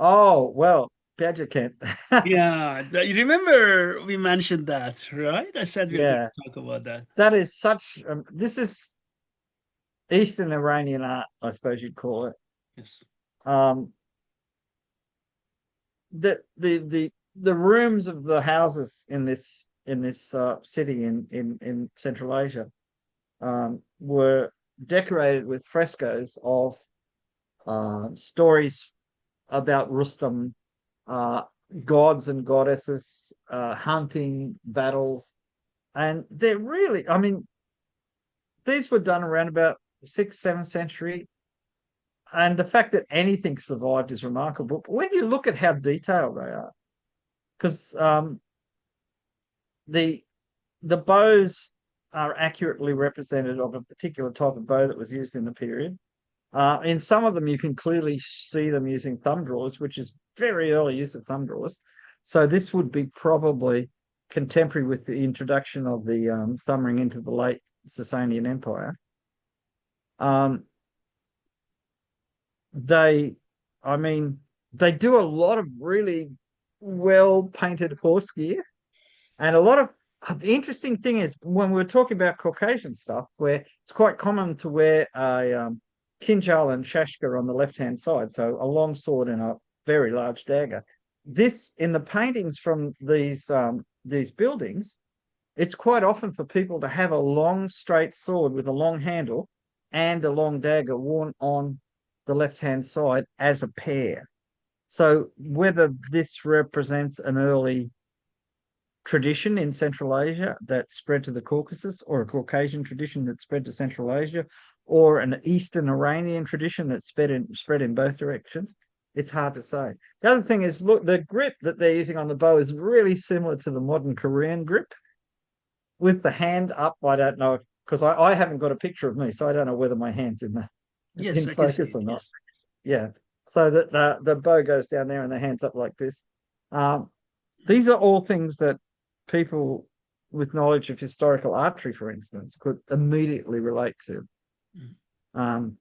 Oh, well, Badger Kent. Yeah, you remember we mentioned that, right? I said we are going Yeah, to talk about that. that is such, this is Eastern Iranian art, I suppose you'd call it. Yes. Um, the rooms of the houses in this city in Central Asia were decorated with frescoes of stories about Rustam, uh, gods and goddesses, hunting, battles, and they're really, I mean, these were done around about sixth, seventh century, and the fact that anything survived is remarkable. But when you look at how detailed they are, because the the bows are accurately represented of a particular type of bow that was used in the period. In some of them, you can clearly see them using thumb drawers, which is very early use of thumb drawers. So this would be probably contemporary with the introduction of the thumb ring into the late Sasanian Empire. Um, they, I mean, they do a lot of really well painted horse gear, and a lot of the interesting thing is when we were talking about Caucasian stuff, where it's quite common to wear a kinjal and shashka on the left hand side, so a long sword and a very large dagger. This in the paintings from these buildings, it's quite often for people to have a long straight sword with a long handle and a long dagger worn on the left hand side as a pair. So whether this represents an early tradition in Central Asia that spread to the Caucasus, or a Caucasian tradition that spread to Central Asia, or an Eastern Iranian tradition that spread in both directions. It's hard to say. The other thing is, look, the grip that they're using on the bow is really similar to the modern Korean grip with the hand up. I don't know because I haven't got a picture of me, so I don't know whether my hand's Yes, in I can see focus it. or not. Yes. Yeah. So that the bow goes down there and the hands up like this. Um, these are all things that people with knowledge of historical archery, for instance, could immediately relate to. Mm. Um,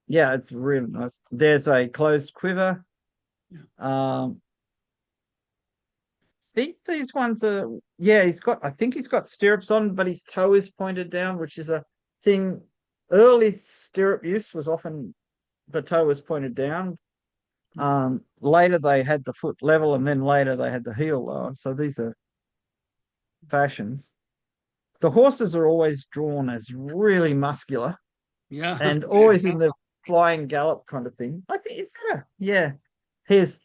yeah, it's really nice. There's a closed quiver. Yeah. Um, these ones are, yeah, I think he's got stirrups on, but his toe is pointed down, which is a thing. Early stirrup use was often the toe was pointed down. Later they had the foot level, and then later they had the heel lower. So these are fashions. The horses are always drawn as really muscular Yeah. and always in the flying gallop kind of thing. I think is that yeah. Here's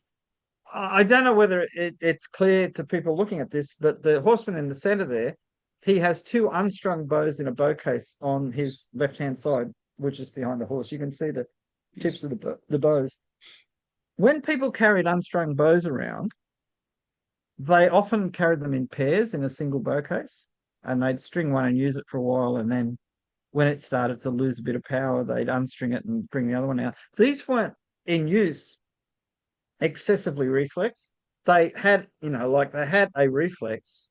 I don't know whether it's clear to people looking at this, but the horseman in the center there, he has two unstrung bows in a bow case on his left hand side, which is behind the horse. You can see the Yes. tips of the bows. When people carried unstrung bows around, they often carried them in pairs in a single bow case, and they'd string one and use it for a while, and then when it started to lose a bit of power, they'd unstring it and bring the other one out. These weren't in use excessively reflex. They had, like they had a reflex,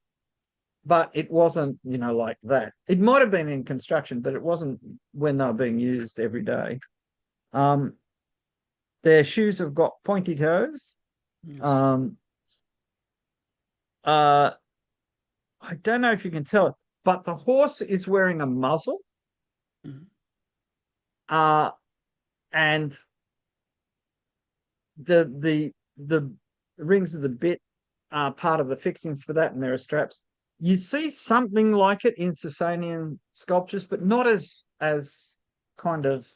but it wasn't, like that. It might have been in construction, but it wasn't when they were being used every day. Um, their shoes have got pointy toes. Yes. Um, uh, I don't know if you can tell it, but the horse is wearing a muzzle, Mhm. uh, and the rings of the bit are part of the fixings for that, and there are straps. You see something like it in Sasanian sculptures, but not as kind of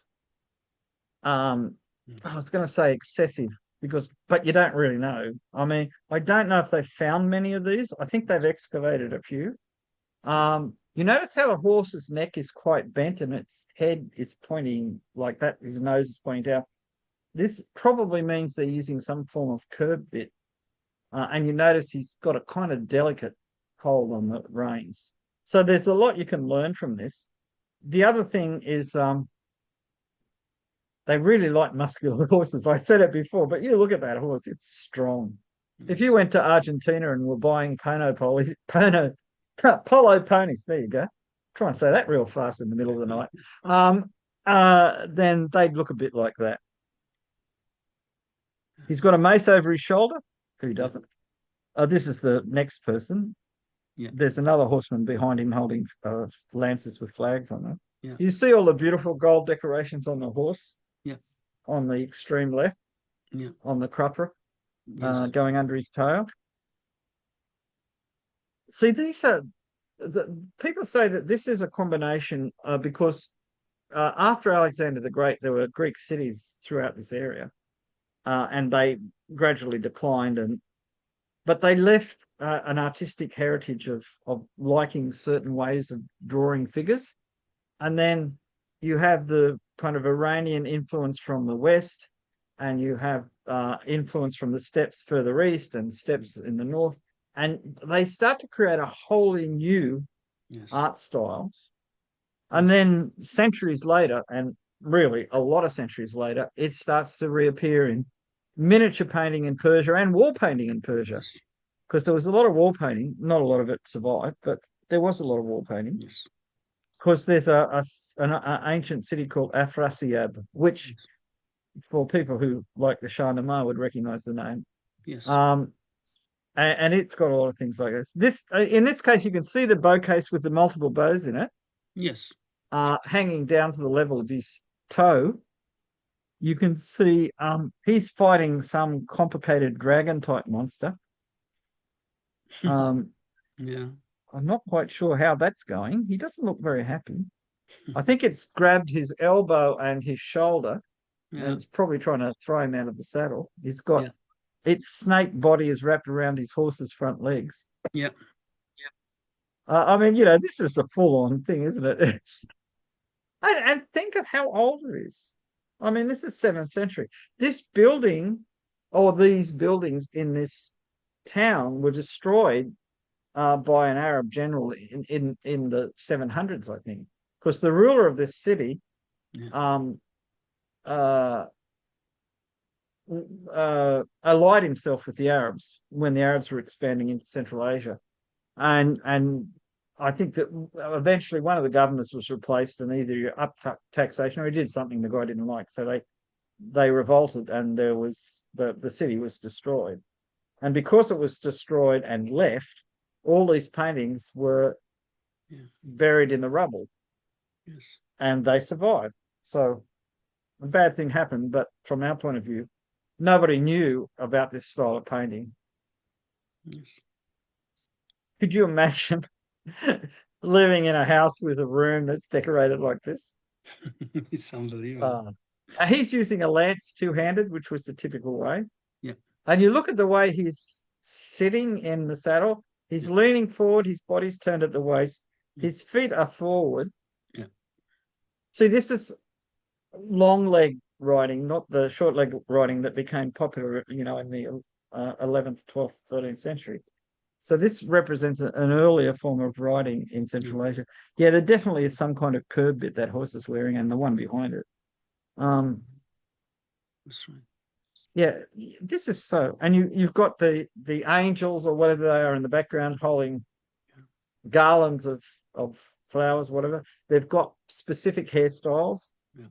I Yes. was going to say excessive but you don't really know. I mean, I don't know if they found many of these. I think they've excavated a few. You notice how the horse's neck is quite bent and its head is pointing like that. His nose is pointing out. This probably means they're using some form of curb bit. And you notice he's got a kind of delicate hold on the reins. So there's a lot you can learn from this. The other thing is they really like muscular horses. I said it before, but you look at that horse, it's strong. If you Yes. went to Argentina and were buying polo ponies, there you go. Try and say that real fast in the middle of the night. Then they'd look a bit like that. He's got a mace over his shoulder. Who Yeah. doesn't? This is the next person. Yeah. There's another horseman behind him holding lances with flags on them. Yeah. You see all the beautiful gold decorations on the horse Yeah. on the extreme left, Yeah. on the crupper, Yes. going under his tail. See, these are people say that this is a combination because after Alexander the Great, there were Greek cities throughout this area, and they gradually declined, but they left an artistic heritage of liking certain ways of drawing figures. And then you have the kind of Iranian influence from the West, and you have influence from the steppes further east and steppes in the north. And they start to create a wholly new Yes. art style. Yeah. And then centuries later, and really a lot of centuries later, it starts to reappear in miniature painting in Persia and wall painting in Persia, Yes. because there was a lot of wall painting. Not a lot of it survived, but there was a lot of wall painting. Yes. Because there's an ancient city called Afrasiab, which Yes. for people who like the Shah Nama would recognize the name. Yes. Um, and it's got a lot of things like this. In this case, you can see the bow case with the multiple bows in it, Yes. hanging down to the level of his toe. You can see he's fighting some complicated dragon type monster. Um, Yeah. I'm not quite sure how that's going. He doesn't look very happy. I think it's grabbed his elbow and his shoulder, and Yeah. it's probably trying to throw him out of the saddle. He's got Yeah. its snake body is wrapped around his horse's front legs. Yeah. I mean, this is a full-on thing, isn't it? And think of how old it is. I mean, this is 7th century. This building, or these buildings in this town, were destroyed by an Arab general in the 700s, I think, because the ruler of this city Yeah. um, uh, allied himself with the Arabs when the Arabs were expanding into Central Asia, and I think that eventually one of the governors was replaced, and either you up taxation or he did something the guy didn't like, so they revolted, and there was the city was destroyed, and because it was destroyed and left, all these paintings were Yeah. buried in the rubble, Yes. and they survived. So a bad thing happened, but from our point of view, nobody knew about this style of painting. Yes. Could you imagine living in a house with a room that's decorated like this? It's unbelievable. Uh, he's using a lance two-handed, which was the typical way. Yeah. And you look at the way he's sitting in the saddle, he's Yeah. leaning forward, his body's turned at the waist, Yeah. his feet are forward. Yeah. See, this is long leg riding, not the short leg riding that became popular, in the 11th, 12th, 13th century. So this represents an earlier form of riding in Yeah. Central Asia. Yeah, there definitely is some kind of curb bit that horse is wearing, and the one behind it. That's right. Yeah, this is so, and you've got the angels or whatever they are in the background holding garlands of flowers, whatever. They've got specific hairstyles. Yeah.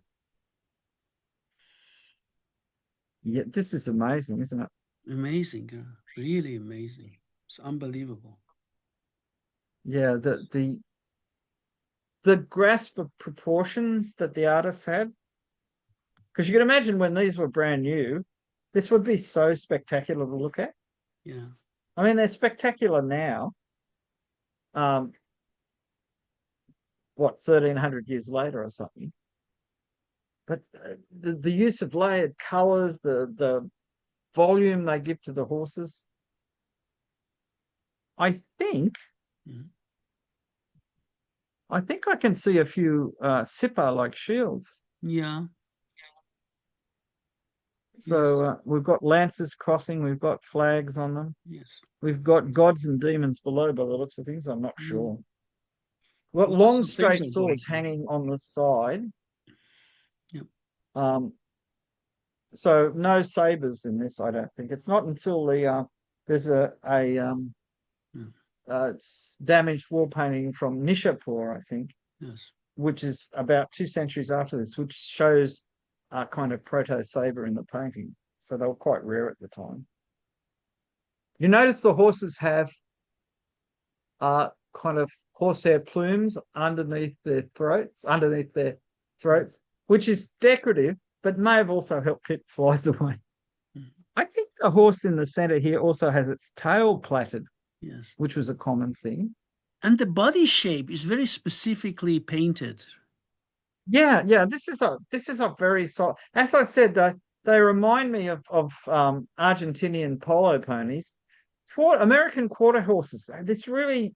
Yeah, this is amazing, isn't it? Amazing. Really amazing. It's unbelievable. Yeah, the grasp of proportions that the artists had, because you can imagine when these were brand new, this would be so spectacular to look at. Yeah. I mean, they're spectacular now. What, 1,300 years later or something? But the use of layered colors, the volume they give to the horses, I think. Mhm. I think I can see a few sipar-like shields. Yeah. Yes. So we've got lances crossing, we've got flags on them, Yes. we've got gods and demons below by the looks of things. I'm not Yeah. sure. We've got Lots long of things straight are going swords on. hanging on the side. Yep. So no sabers in this, I don't think. It's not until there's a damaged wall painting from Nishapur, I think, Yes. which is about 2 centuries after this, which shows a kind of proto saber in the painting. so they were quite rare at the time. You notice the horses have kind of horsehair plumes underneath their throats, which is decorative, but may have also helped keep flies away. Mhm. I think the horse in the center here also has its tail plaited, Yes. which was a common thing. And the body shape is very specifically painted. Yeah, yeah. This is a very solid. As I said, they remind me of Argentinian polo ponies. For American quarter horses, they have this really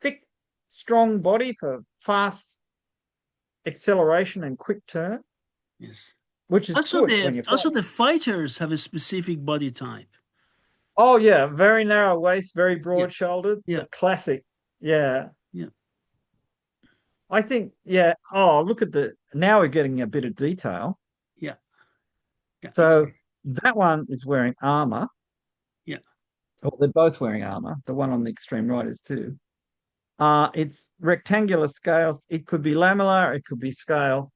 thick, strong body for fast acceleration and quick turn, Yes. which is Also good when the you're also fighting. the fighters have a specific body type. Oh yeah, very narrow waist, very Yeah. broad shouldered. Yeah. The classic. Yeah. Yeah. I think, yeah. Oh, look at the now we're getting a bit of detail. Yeah. Yeah. Yeah. So that one is wearing armor. Yeah. Well, they're both wearing armor. The one on the extreme right is too. It's rectangular scales. It could be lamellar, it could be scale.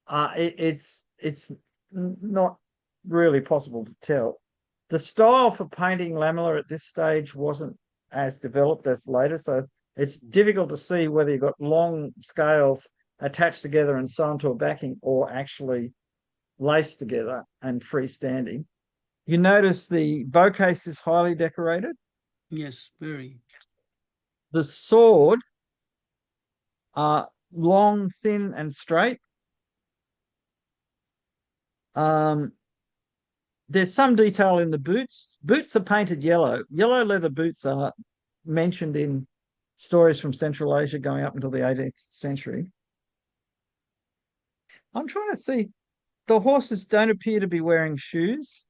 It's not really possible to tell. The style for painting lamella at this stage wasn't as developed as later, so it's difficult to see whether you've got long scales attached together and sewn to a backing or actually laced together and freestanding. You notice the bow case is highly decorated. Yes. Very. The sword long, thin, and straight. Um, there's some detail in the boots. Boots are painted yellow. Yellow leather boots are mentioned in stories from Central Asia going up until the 18th century. I'm trying to see. The horses don't appear to be wearing shoes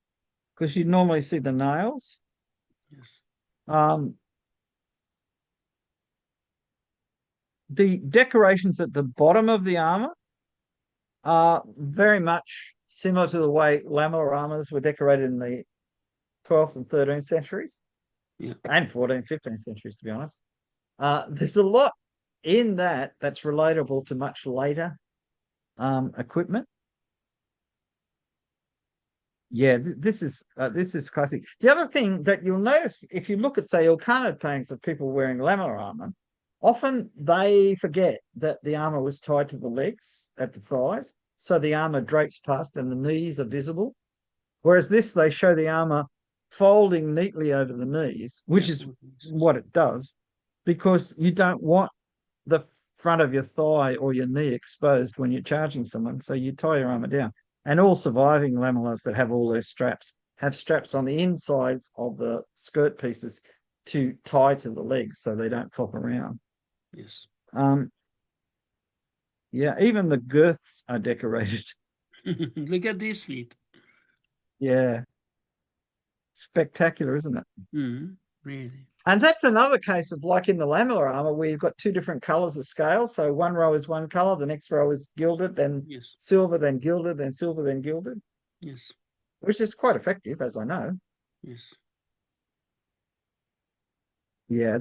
because you'd normally see the nails. Yes. Um, the decorations at the bottom of the armor are very much similar to the way lamellar armors were decorated in the 12th and 13th centuries Yeah. and 14th, 15th centuries, to be honest. There's a lot in that that's relatable to much later equipment. Yeah, this is classic. The other thing that you'll notice if you look at, say, Ilkhanate paintings of people wearing lamellar armor, often they forget that the armor was tied to the legs at the thighs, so the armor drapes past and the knees are visible. Whereas this, they show the armor folding neatly over the knees, Yeah. which is what it does, because you don't want the front of your thigh or your knee exposed when you're charging someone. So you tie your armor down. And all surviving lamellas that have all their straps have straps on the insides of the skirt pieces to tie to the legs so they don't flop around. Yes. Um, yeah, even the girths are decorated. Look at these feet. Yeah, spectacular, isn't it? Really. And that's another case of like in the lamellar armor where you've got two different colors of scales. So one row is one color, the next row is gilded, then Yes. silver, then gilded, then silver, then gilded, Yes. which is quite effective, as I know. Yes. Yeah,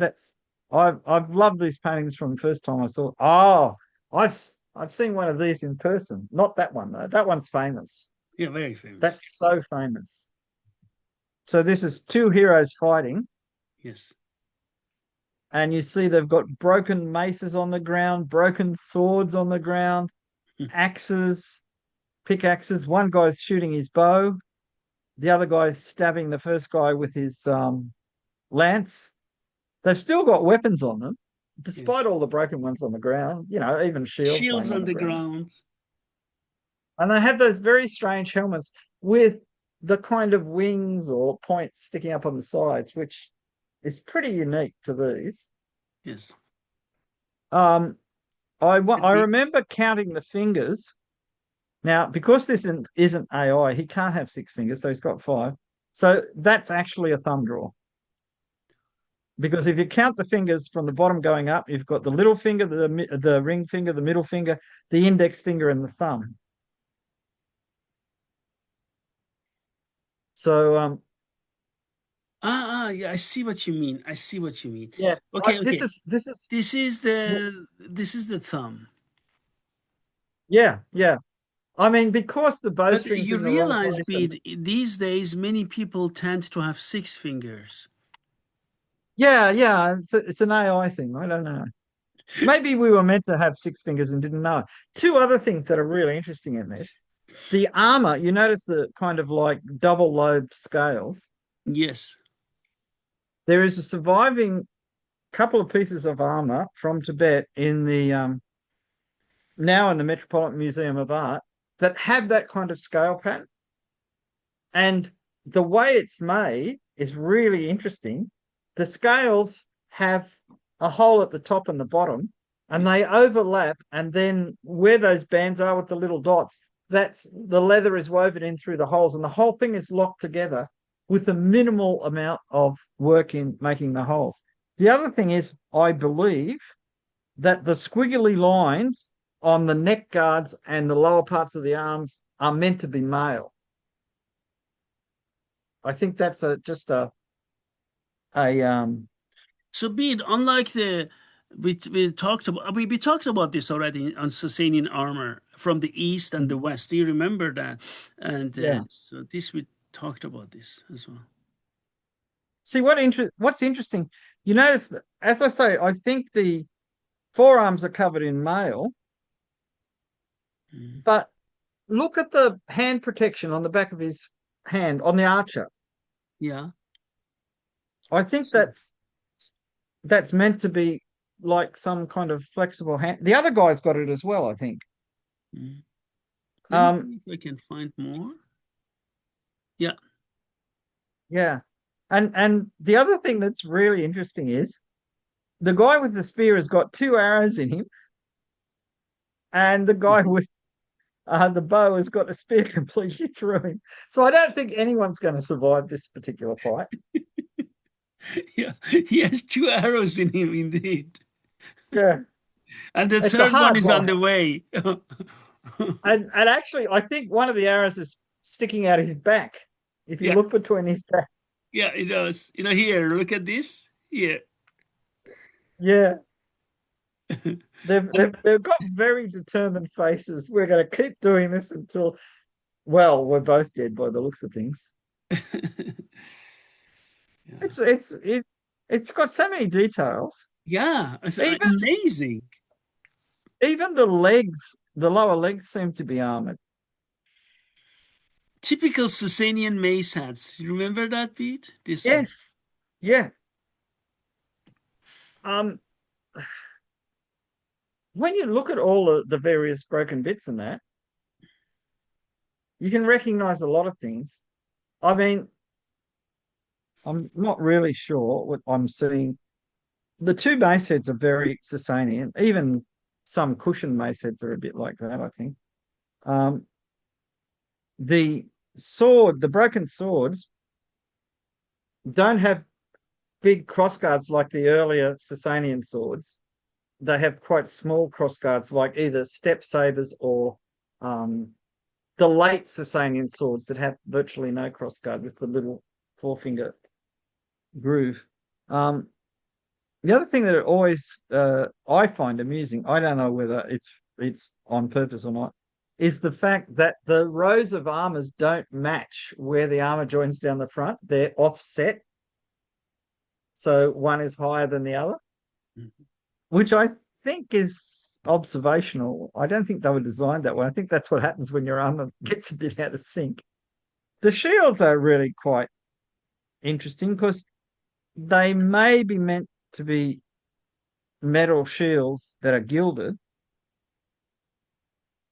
I've loved these paintings from the first time I saw. Oh, I've seen one of these in person. Not that one though. That one's famous. Yeah. Very famous. That's so famous. So this is two heroes fighting, Yes. and you see they've got broken maces on the ground, broken swords on the ground, axes, pickaxes. One guy's shooting his bow, the other guy's stabbing the first guy with his lance. They've still got weapons on them, Yes. despite all the broken ones on the ground, even shields Shields laying on on the the ground. ground. And they have those very strange helmets with the kind of wings or points sticking up on the sides, which is pretty unique to these. Yes. Um, I Agreed. remember counting the fingers. Now, because this isn't AI, he can't have six fingers, so he's got five. So that's actually a thumb draw. Because if you count the fingers from the bottom going up, you've got the little finger, the ring finger, the middle finger, the index finger, and the thumb. So Yeah, I see what you mean. I see what you mean. yeah, Okay, this okay. is this is This is the thumb. yeah, yeah. I mean, because the But bowstring's you in the wrong realize, place, and Bede, these days many people tend to have six fingers. yeah, yeah, it's an AI thing. I don't know. Maybe we were meant to have six fingers and didn't know. Two other things that are really interesting in this. The armor, you notice the kind of like double lobed scales. Yes. There is a surviving couple of pieces of armor from Tibet in the now in the Metropolitan Museum of Art that have that kind of scale pattern. And the way it's made is really interesting. The scales have a hole at the top and the bottom, and Yeah. they overlap. And then where those bands are with the little dots, that's the leather is woven in through the holes, and the whole thing is locked together with a minimal amount of work in making the holes. The other thing is, I believe that the squiggly lines on the neck guards and the lower parts of the arms are meant to be male. I think that's just a So Bede, unlike the we talked about we talked about this already on Sasanian armor from the east and the west. Do you remember that? And yeah. so this we talked about this as well. See what's interesting. You notice that, as I say, I think the forearms are covered in mail, Mm. but look at the hand protection on the back of his hand on the archer. Yeah. I think So, that's meant to be like some kind of flexible hand. The other guy's got it as well, I think. mm. Let me Um, see if I can find more. Yeah. yeah. And the other thing that's really interesting is the guy with the spear has got two arrows in him, and the guy with the bow has got a spear completely through him. So I don't think anyone's going to survive this particular fight. Yeah. He has two arrows in him indeed. Yeah, And the it's a third one hard is on fight. the way. And actually, I think one of the arrows is sticking out his back. If you Yeah. look between his back, Yeah, it does. Here, look at this. Here. yeah, And they've got very determined faces. We're going to keep doing this until, well, we're both dead by the looks of things. yeah. It's got so many details. Yeah, it's Even amazing. even the legs, the lower legs seem to be armored. Typical Sasanian mace hats. You remember that, Pete? This one. Yes, yeah. Um, when you look at all the various broken bits in that, you can recognize a lot of things. I mean, I'm not really sure what I'm seeing. The two mace heads are very Sasanian. Even some cushion mace heads are a bit like that, I think. Um, the the broken swords don't have big crossguards like the earlier Sasanian swords. They have quite small crossguards, like either step sabers or um, the late Sasanian swords that have virtually no crossguard with the little forefinger groove. Um, the other thing that it always I find amusing, I don't know whether it's on purpose or not, is the fact that the rows of armors don't match where the armor joins down the front. They're offset, so one is higher than the other, Mhm. which I think is observational. I don't think they were designed that way. I think that's what happens when your armor gets a bit out of sync. The shields are really quite interesting because they may be meant to be metal shields that are gilded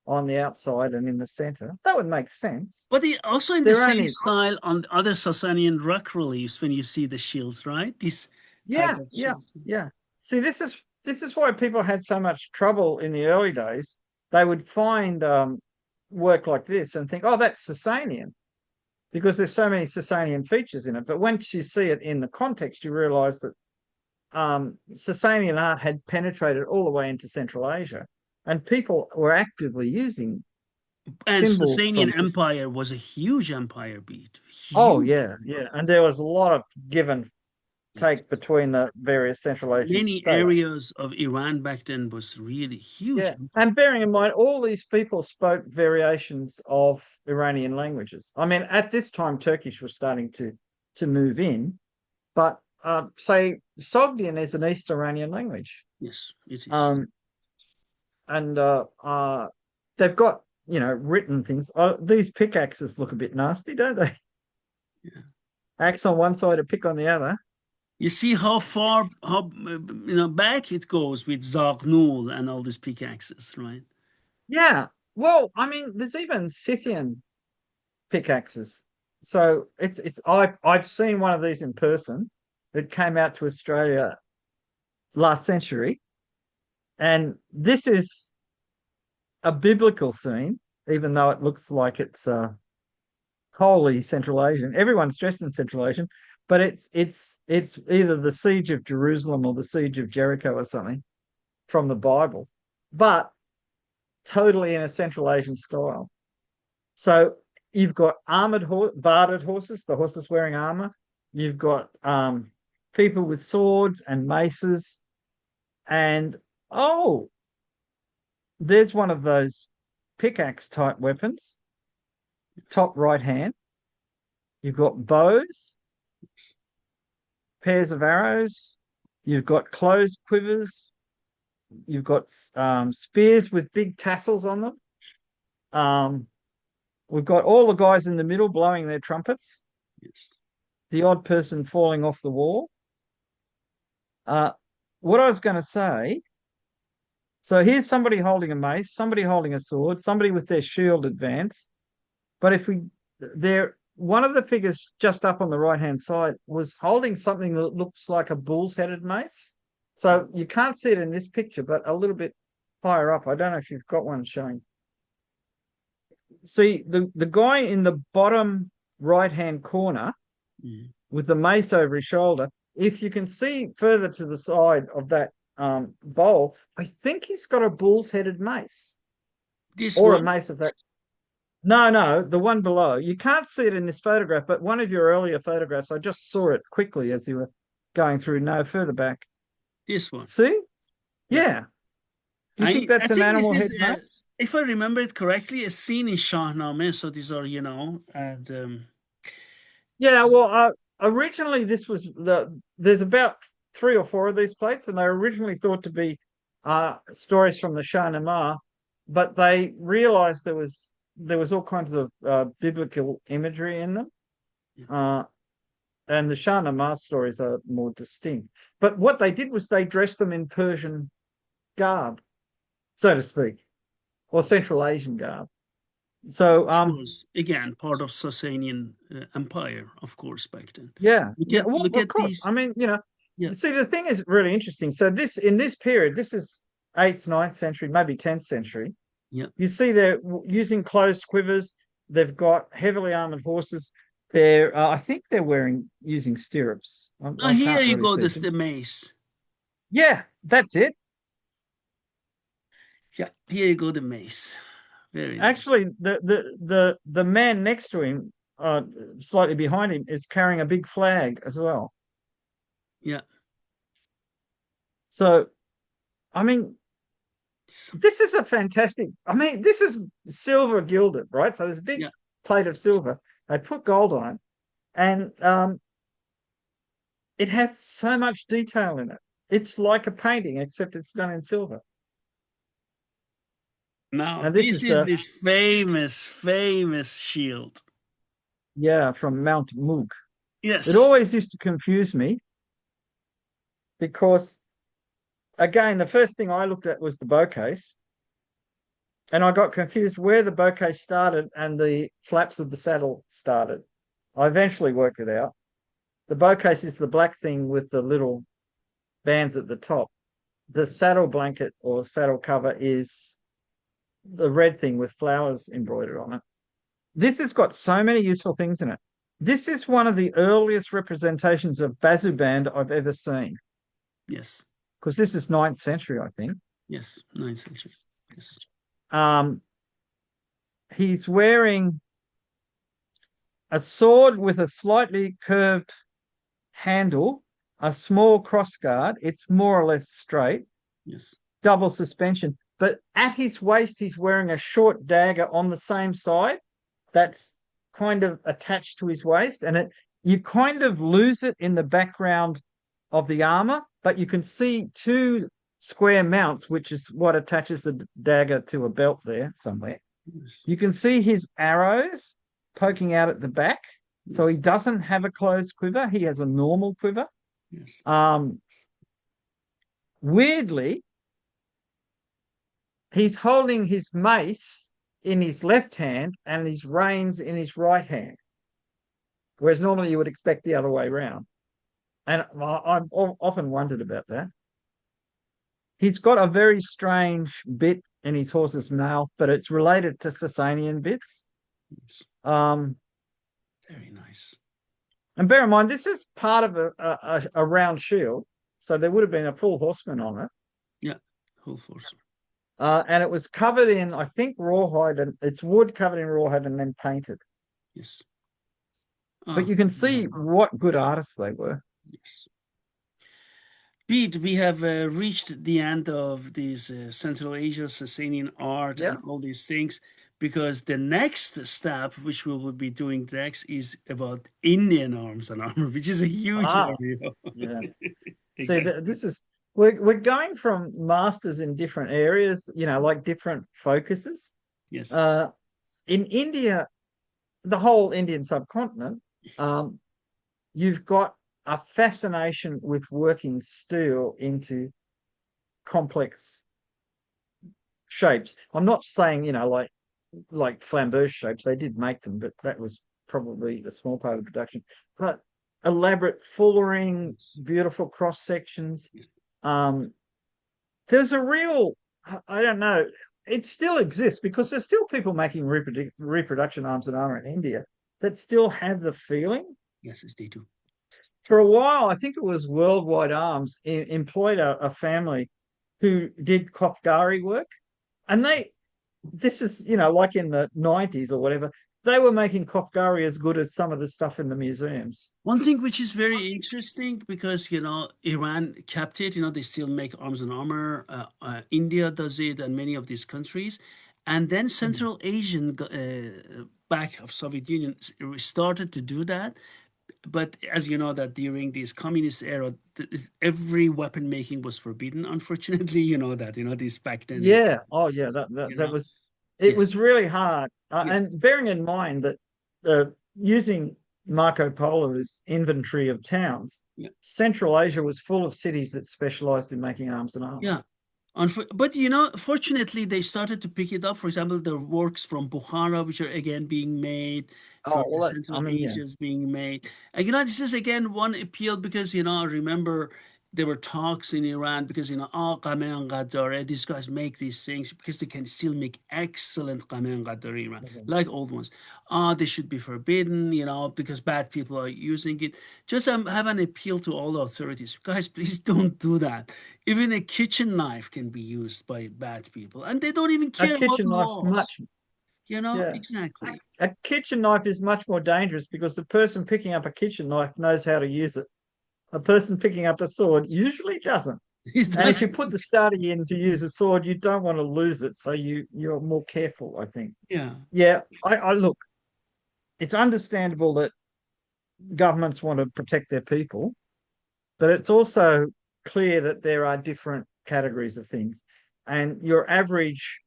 on the outside and in the center. That would make sense. But also in the They're same only, style on other Sasanian rock reliefs when you see the shields, right? This type yeah, of yeah, shields. yeah. See, this is why people had so much trouble in the early days. They would find work like this and think, oh, that's Sasanian, because there's so many Sasanian features in it. But once you see it in the context, you realize that Sasanian art had penetrated all the way into Central Asia, and people were actively using And symbols from. Sasanian Empire was a huge empire, Beat. Oh Huge yeah, yeah, empire. and there was a lot of give and Yeah. take between the various Central Asian Many states. areas of Iran back then was really huge Yeah, empire. and bearing in mind, all these people spoke variations of Iranian languages. I mean, at this time, Turkish was starting to move in, but say Sogdian is an East Iranian language, Yes, it is. um, and they've got written things. These pickaxes look a bit nasty, don't they? Yeah. Axe on one side, a pick on the other. You see how far, how back it goes with Zarnul and all these pickaxes, right? Yeah. Well, I mean, there's even Scythian pickaxes. So it's I've seen one of these in person. It came out to Australia last century, and this is a biblical scene, even though it looks like it's wholly Central Asian. Everyone's dressed in Central Asian, but it's either the siege of Jerusalem or the siege of Jericho or something from the Bible, but totally in a Central Asian style. So you've got barded horses, the horses wearing armor. You've got people with swords and maces, and oh, there's one of those pickaxe type weapons, top right hand. You've got bows, pairs of arrows. You've got closed quivers. You've got spears with big tassels on them. Um, we've got all the guys in the middle blowing their trumpets. Yes. The odd person falling off the wall. Uh, what I was going to say, so here's somebody holding a mace, somebody holding a sword, somebody with their shield advanced. But if we, there, one of the figures just up on the right hand side was holding something that looks like a bull's headed mace. So you can't see it in this picture, but a little bit higher up. I don't know if you've got one showing. See, the guy in the bottom right hand corner Mm. with the mace over his shoulder, if you can see further to the side of that bowl, I think he's got a bull's headed mace This or a one, mace of that. No, the one below. You can't see it in this photograph, but one of your earlier photographs, I just saw it quickly as you were going through. No, further back. this one. See? Yeah. Yeah. Do you think I that's an think this animal is, head mace? if I remember it correctly, a scene in Shahnameh. So these are, and Yeah, well, originally this was there's about three or four of these plates, and they were originally thought to be stories from the Shahnameh, but they realized there was all kinds of biblical imagery in them. yeah. Uh, and the Shahnameh stories are more distinct. But what they did was they dressed them in Persian garb, so to speak, or Central Asian garb. So Which was again part of Sasanian empire, of course, back then. yeah, Look yeah. at Well, look of at course. I these. mean, Yeah, see, the thing is really interesting. So in this period, this is 8th, 9th century, maybe 10th century. yeah. You see they're using closed quivers. They've got heavily armored horses. They're, I think they're using stirrups. Now I here can't you really go. see This the things. mace. Yeah, that's it. Yeah, here you go. The mace. Very nice. Actually, the man next to him, slightly behind him, is carrying a big flag as well. Yeah. So, I mean, So- this is a fantastic. I mean, this is silver gilded, right? So there's a big Yeah. plate of silver. They put gold on it, and it has so much detail in it. It's like a painting, except it's done in silver. Now And this this is is this famous shield. from Mount Moog. It Yes. always used to confuse me because, again, the first thing I looked at was the bow case, and I got confused where the bow case started and the flaps of the saddle started. I eventually worked it out. The bow case is the black thing with the little bands at the top. The saddle blanket or saddle cover is the red thing with flowers embroidered on it. This has got so many useful things in it. This is one of the earliest representations of Bazuband I've ever seen, Yes. because this is 9th century, I think. Yes. 9th century. Yes. He's wearing a sword with a slightly curved handle, a small crossguard. It's more or less straight, Yes. double suspension. But at his waist, he's wearing a short dagger on the same side that's kind of attached to his waist, and you kind of lose it in the background of the armor, but you can see two square mounts, which is what attaches the dagger to a belt there somewhere. Yes. You can see his arrows poking out at the back. So he doesn't have a closed quiver. He has a normal quiver. Yes. Weirdly, he's holding his mace in his left hand and his reins in his right hand, whereas normally you would expect the other way around. And I've often wondered about that. He's got a very strange bit in his horse's mouth, but it's related to Sasanian bits. Yes. Very nice. And bear in mind, this is part of a round shield, so there would have been a full horseman on it. Yeah, full force. And it was covered in, I think, rawhide, and it's wood covered in rawhide and then painted. Yes. But you can see what good artists they were. Yes. Pete, we have reached the end of this Central Asia, Sasanian art, and all these things, because the next step, which we will be doing next, is about Indian arms and armor, which is a huge area. Yeah. Exactly. See, this is we're going from masters in different areas, like different focuses. Yes. In India, the whole Indian subcontinent, you've got a fascination with working steel into complex shapes. I'm not saying, like flambeau shapes. They did make them, but that was probably a small part of the production. But elaborate fullering, beautiful cross sections. There's a real, I don't know, it still exists because there's still people making reproduction arms and armor in India that still have the feeling. Yes, they do. For a while, I think it was Worldwide Arms employed a family who did Kofgari work, and this is, like in the 90s or whatever, they were making Kofgari as good as some of the stuff in the museums. One thing which is very interesting, because Iran kept it, they still make arms and armor. India does it, and many of these countries, and then Central Asian back of Soviet Union started to do that. But as you know, that during this communist era, every weapon making was forbidden. Unfortunately, this back then. Yeah. Oh, yeah. That was. It was really hard. And bearing in mind that using Marco Polo's inventory of towns, Central Asia was full of cities that specialized in making arms and arms. Yeah. But fortunately, they started to pick it up. For example, the works from Bukhara, which are again being made, from Central Asia is being made. And this is again one appeal, because I remember there were talks in Iran, because these guys make these things because they can still make excellent qame qadar Iran, like old ones. They should be forbidden, because bad people are using it. Just have an appeal to all the authorities, guys, please don't do that. Even a kitchen knife can be used by bad people, and they don't even care about laws. Exactly. A kitchen knife is much more dangerous because the person picking up a kitchen knife knows how to use it. A person picking up a sword usually doesn't. And if you put the study in to use a sword, you don't want to lose it, so you're more careful, I think. Yeah. I look, it's understandable that governments want to protect their people, but it's also clear that there are different categories of things, and your average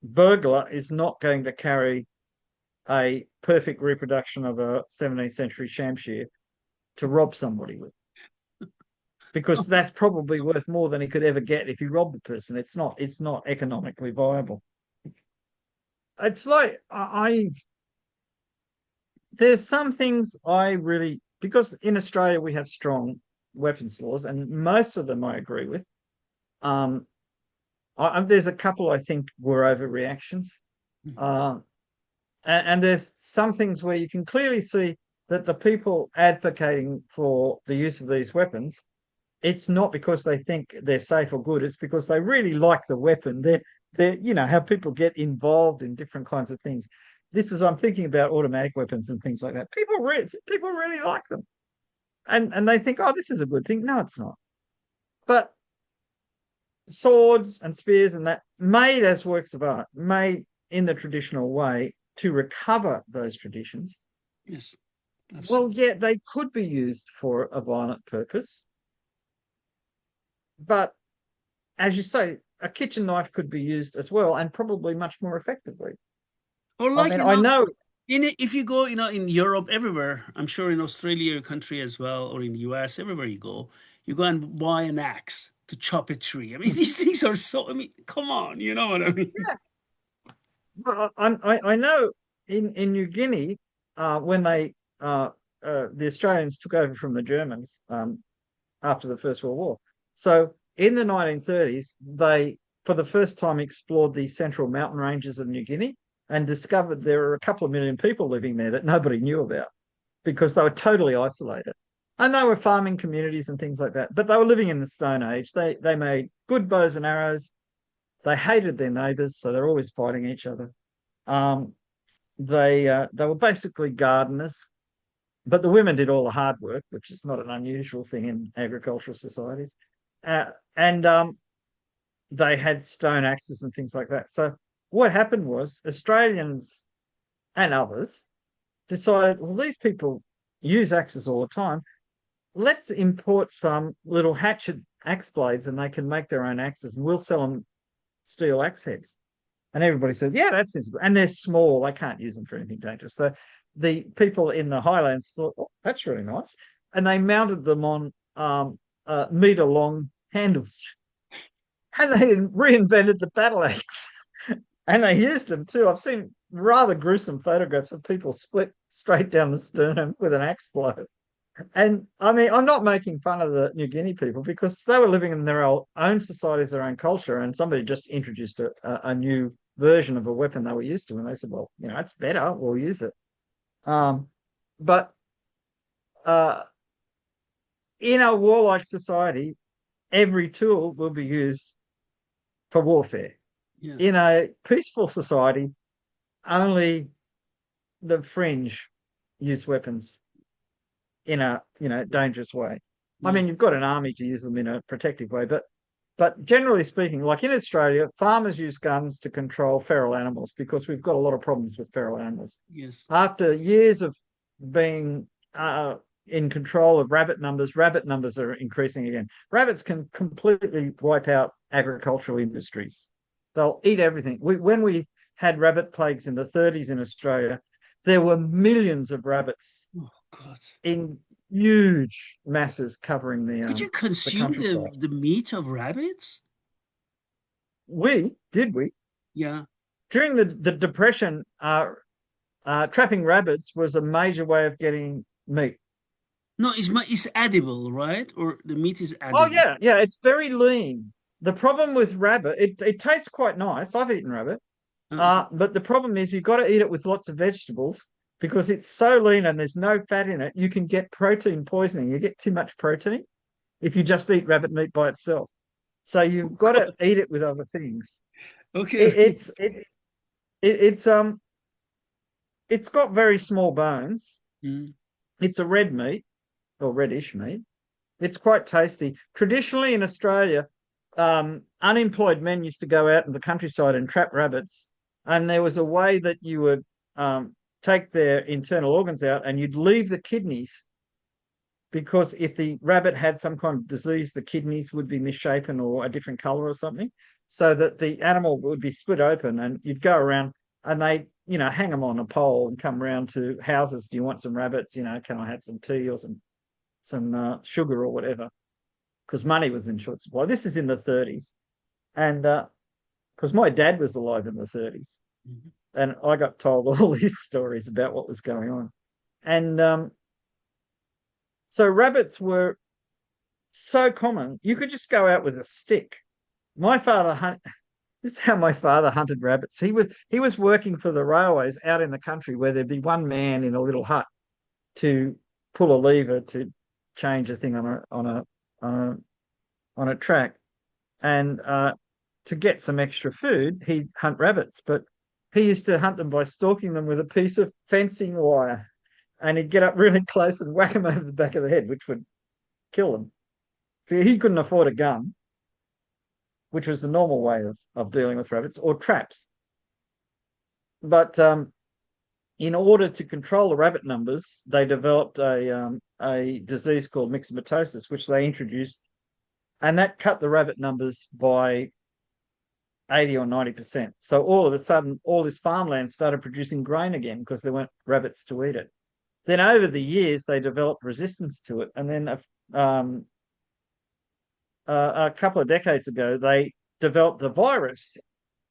burglar is not going to carry a perfect reproduction of a 17th century shamshir to rob somebody with, because that's probably worth more than he could ever get if he robbed the person. It's not economically viable. It's like there's some things I really, because in Australia we have strong weapons laws, and most of them I agree with. There's a couple I think were overreactions. And there's some things where you can clearly see that the people advocating for the use of these weapons, it's not because they think they're safe or good, it's because they really like the weapon. They're how people get involved in different kinds of things. I'm thinking about automatic weapons and things like that. People really like them. and they think, oh, this is a good thing. No, it's not. But swords and spears and that made as works of art, made in the traditional way to recover those traditions. Yes, Well, absolutely. yeah, they could be used for a violent purpose, but as you say, a kitchen knife could be used as well, and probably much more effectively. Or I like, mean, I know, if you go, in Europe, everywhere, I'm sure in Australia, your country as well, or in the US, everywhere you go and buy an axe to chop a tree. I mean, these things are so, I mean, come on, you know what I mean? yeah, I know in New Guinea, when the Australians took over from the Germans after the First World War. So in the 1930s, they for the first time explored the central mountain ranges of New Guinea and discovered there were a couple of million people living there that nobody knew about because they were totally isolated. And they were farming communities and things like that. But they were living in the Stone Age. They made good bows and arrows. They hated their neighbors, so they're always fighting each other. Um, they were basically gardeners, but the women did all the hard work, which is not an unusual thing in agricultural societies. And they had stone axes and things like that. So what happened was Australians and others decided, well, these people use axes all the time. Let's import some little hatchet axe blades and they can make their own axes and we'll sell them steel axe heads. And everybody said, yeah, that's sensible. And they're small. They can't use them for anything dangerous. So the people in the highlands thought, oh, that's really nice. And they mounted them on meter long handles. And they reinvented the battle axe. And they used them too. I've seen rather gruesome photographs of people split straight down the sternum with an axe blow. And I mean, I'm not making fun of the New Guinea people because they were living in their own societies, their own culture, and somebody just introduced a new version of a weapon they were used to, and they said, "Well, it's better. We'll use it." Um, but uh, in a warlike society, every tool will be used for warfare. Yeah. In a peaceful society, only the fringe use weapons in a dangerous way. I Yeah. mean, you've got an army to use them in a protective way, but generally speaking, like in Australia, farmers use guns to control feral animals because we've got a lot of problems with feral animals. Yes. After years of being in control of rabbit numbers are increasing again. Rabbits can completely wipe out agricultural industries. They'll eat everything. When we had rabbit plagues in the 30s in Australia, there were millions of rabbits Oh God. in huge masses covering Could you the consume countryside. the meat of rabbits? We Yeah. during the depression, trapping rabbits was a major way of getting meat. No, it's edible, right? Or the meat is Oh edible. yeah, it's very lean. The problem with rabbit, it tastes quite nice. I've eaten rabbit, Okay. but the problem is you've got to eat it with lots of vegetables because it's so lean and there's no fat in it. You can get protein poisoning. You get too much protein if you just eat rabbit meat by itself. So you've got to God. eat it with other things. Okay. It, Okay. it, it's it's got very small bones. Mm. It's a red meat or reddish meat. It's quite tasty. Traditionally in Australia, unemployed men used to go out in the countryside and trap rabbits, and there was a way that you would take their internal organs out and you'd leave the kidneys because if the rabbit had some kind of disease, the kidneys would be misshapen or a different color or something, so that the animal would be split open and you'd go around and they, hang them on a pole and come round to houses. Do you want some rabbits? Can I have some tea or some sugar or whatever? Because money was in short supply. This is in the 30s, and because my dad was alive in the 30s, Mhm. and I got told all these stories about what was going on, and so rabbits were so common. You could just go out with a stick. My father hunt. This is how my father hunted rabbits. He was working for the railways out in the country where there'd be one man in a little hut to pull a lever to change a thing on a track, and to get some extra food, he'd hunt rabbits. But he used to hunt them by stalking them with a piece of fencing wire, and he'd get up really close and whack them over the back of the head, which would kill them. So he couldn't afford a gun, which was the normal way of dealing with rabbits, or traps. But in order to control the rabbit numbers, they developed a disease called myxomatosis, which they introduced, and that cut the rabbit numbers by 80 or 90%. So all of a sudden, all this farmland started producing grain again because there weren't rabbits to eat it. Then over the years, they developed resistance to it. And then a couple of decades ago, they developed the virus,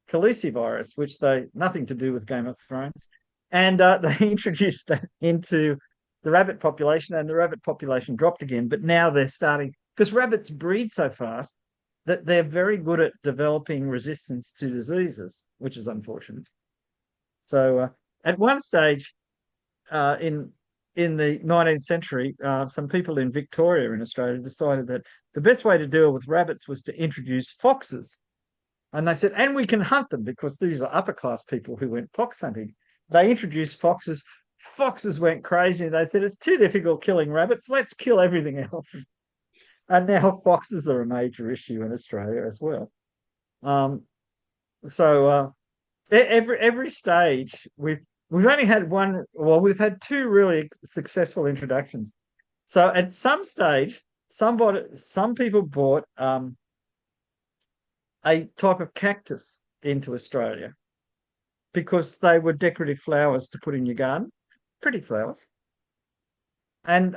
calicivirus, which nothing to do with Game of Thrones. And they introduced that into the rabbit population, and the rabbit population dropped again. But now they're starting, because rabbits breed so fast, that they're very good at developing resistance to diseases, which is unfortunate. So at one stage in the 19th century, some people in Victoria in Australia decided that the best way to deal with rabbits was to introduce foxes. And they said, and we can hunt them, because these are upper class people who went fox hunting. They introduced foxes. Foxes went crazy. They said, it's too difficult killing rabbits. Let's kill everything else. And now foxes are a major issue in Australia as well. So every stage we've only had one. Well, we've had two really successful introductions. So at some stage, some people brought a type of cactus into Australia because they were decorative flowers to put in your garden, pretty flowers. And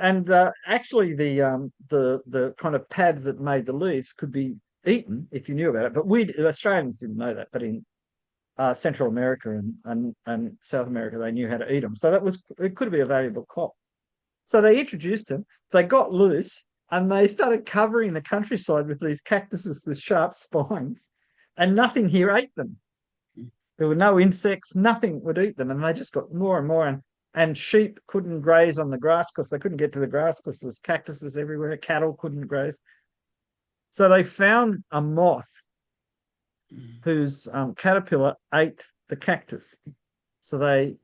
actually the kind of pads that made the leaves could be eaten if you knew about it. But Australians didn't know that. But in Central America and South America, they knew how to eat them. So it could be a valuable crop. So they introduced them. They got loose and they started covering the countryside with these cactuses with sharp spines, and nothing here ate them. There were no insects. Nothing would eat them, and they just got more and more. And sheep couldn't graze on the grass because they couldn't get to the grass because there was cactuses everywhere. Cattle couldn't graze. So they found a moth whose caterpillar ate the cactus. So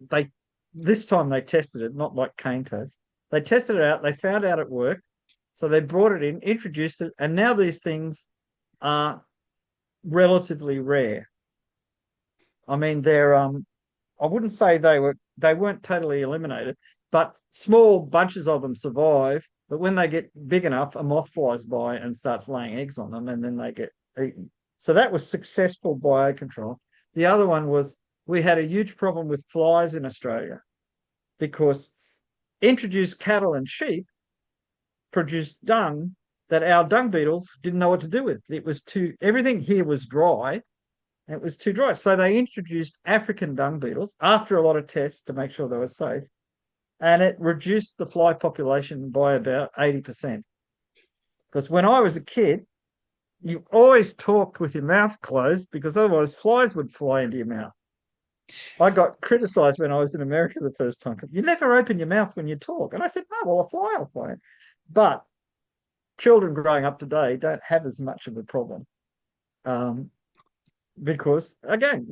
this time they tested it, not like cane toads. They tested it out. They found out it worked. So they brought it in, introduced it, and now these things are relatively rare. I mean, I wouldn't say they weren't totally eliminated, but small bunches of them survive. But when they get big enough, a moth flies by and starts laying eggs on them, and then they get eaten. So that was successful biocontrol. The other one was we had a huge problem with flies in Australia because introduced cattle and sheep produced dung that our dung beetles didn't know what to do with. Everything here was dry. It was too dry. So they introduced African dung beetles after a lot of tests to make sure they were safe. And it reduced the fly population by about 80%. Because when I was a kid, you always talked with your mouth closed because otherwise flies would fly into your mouth. I got criticized when I was in America the first time. You never open your mouth when you talk. And I said, no, well, a fly will fly. But children growing up today don't have as much of a problem. Because again,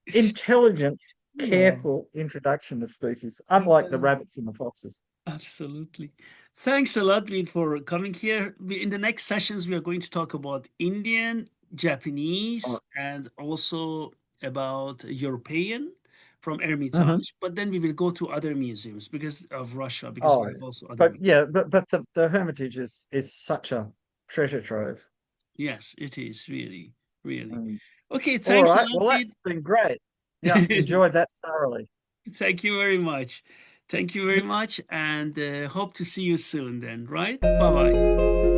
intelligent, careful introduction of species, unlike the rabbits and the foxes. Absolutely. Thanks a lot, Bede, for coming here. In the next sessions, we are going to talk about Indian, Japanese, and also about European from Hermitage. But then we will go to other museums because of Russia, because we have also other. But the Hermitage is such a treasure trove. Yes, it is really. Really. Okay, thanks a lot. Well, that's been great. Yeah, enjoyed that thoroughly. Thank you very much. Thank you very much, and hope to see you soon then, right? Bye-bye.